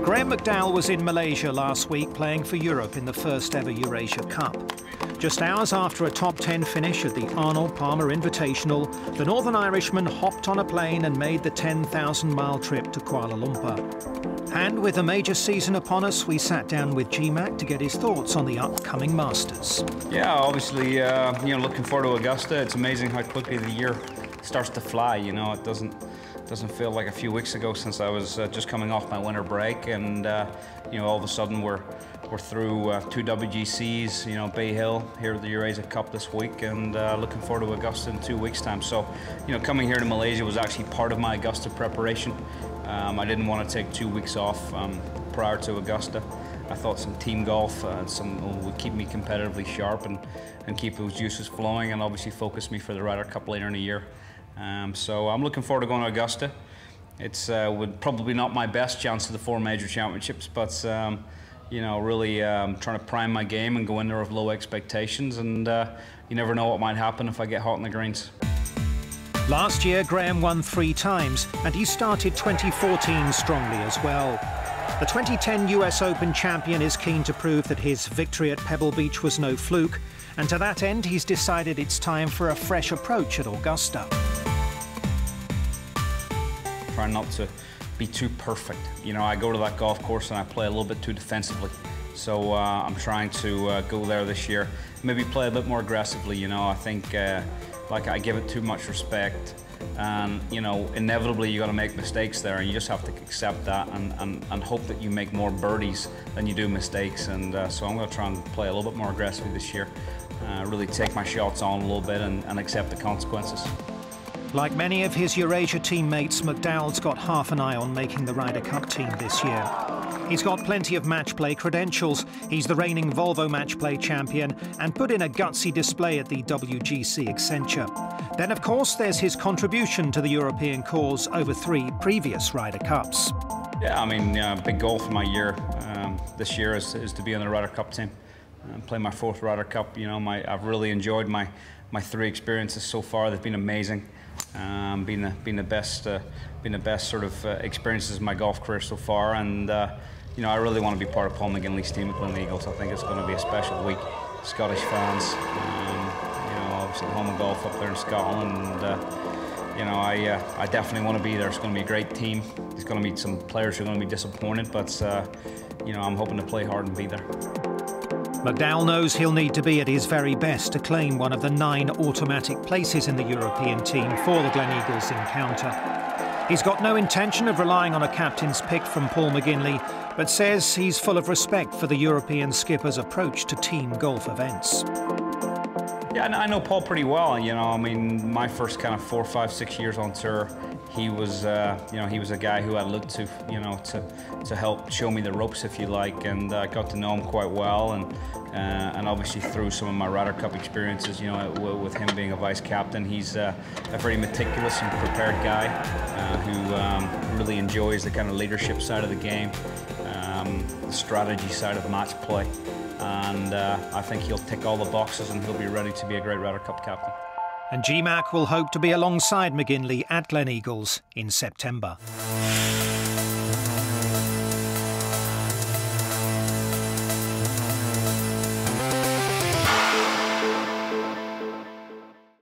Graeme McDowell was in Malaysia last week playing for Europe in the first ever Eurasia Cup. Just hours after a top 10 finish at the Arnold Palmer Invitational, the Northern Irishman hopped on a plane and made the 10,000-mile trip to Kuala Lumpur. And with a major season upon us, we sat down with GMAC to get his thoughts on the upcoming Masters. Yeah, obviously, looking forward to Augusta. It's amazing how quickly the year starts to fly. You know, it doesn't feel like a few weeks ago since I was just coming off my winter break, and all of a sudden we're through 2 WGCs, Bay Hill here at the Eurasia Cup this week, and looking forward to Augusta in 2 weeks' time. So, coming here to Malaysia was actually part of my Augusta preparation. I didn't want to take 2 weeks off prior to Augusta. I thought some team golf would keep me competitively sharp and keep those juices flowing, and obviously focus me for the Ryder Cup later in the year. So I'm looking forward to going to Augusta. It's would probably not my best chance of the 4 major championships, but really trying to prime my game and go in there with low expectations, and you never know what might happen if I get hot in the greens. Last year, Graeme won 3 times, and he started 2014 strongly as well. The 2010 US Open champion is keen to prove that his victory at Pebble Beach was no fluke, and to that end, he's decided it's time for a fresh approach at Augusta. Try not to be too perfect. I go to that golf course and I play a little bit too defensively. So I'm trying to go there this year, maybe play a bit more aggressively. I think I give it too much respect, and inevitably you're going to make mistakes there, and you just have to accept that and hope that you make more birdies than you do mistakes. And so I'm going to try and play a little bit more aggressively this year, really take my shots on a little bit and accept the consequences. Like many of his Eurasia teammates, McDowell's got half an eye on making the Ryder Cup team this year. He's got plenty of match play credentials. He's the reigning Volvo match play champion and put in a gutsy display at the WGC Accenture. Then, of course, there's his contribution to the European cause over 3 previous Ryder Cups. Yeah, big goal for my year this year is to be on the Ryder Cup team and play my 4th Ryder Cup. I've really enjoyed my 3 experiences so far. They've been amazing. Been the best sort of experiences of my golf career so far, and I really want to be part of Paul McGinley's team at Glen Eagles. I think it's going to be a special week. Scottish fans, obviously home of golf up there in Scotland, and I definitely want to be there. It's going to be a great team. There's going to be some players who are going to be disappointed, but I'm hoping to play hard and be there. McDowell knows he'll need to be at his very best to claim one of the 9 automatic places in the European team for the Glen Eagles encounter. He's got no intention of relying on a captain's pick from Paul McGinley, but says he's full of respect for the European skipper's approach to team golf events. Yeah, I know Paul pretty well. My first kind of 4, 5, 6 years on tour, he was a guy who I looked to, to help show me the ropes, if you like, and I got to know him quite well, and obviously through some of my Ryder Cup experiences, with him being a vice captain, he's a very meticulous and prepared guy who really enjoys the kind of leadership side of the game, the strategy side of match play. And I think he'll tick all the boxes, and he'll be ready to be a great Ryder Cup captain. And GMAC will hope to be alongside McGinley at Glen Eagles in September.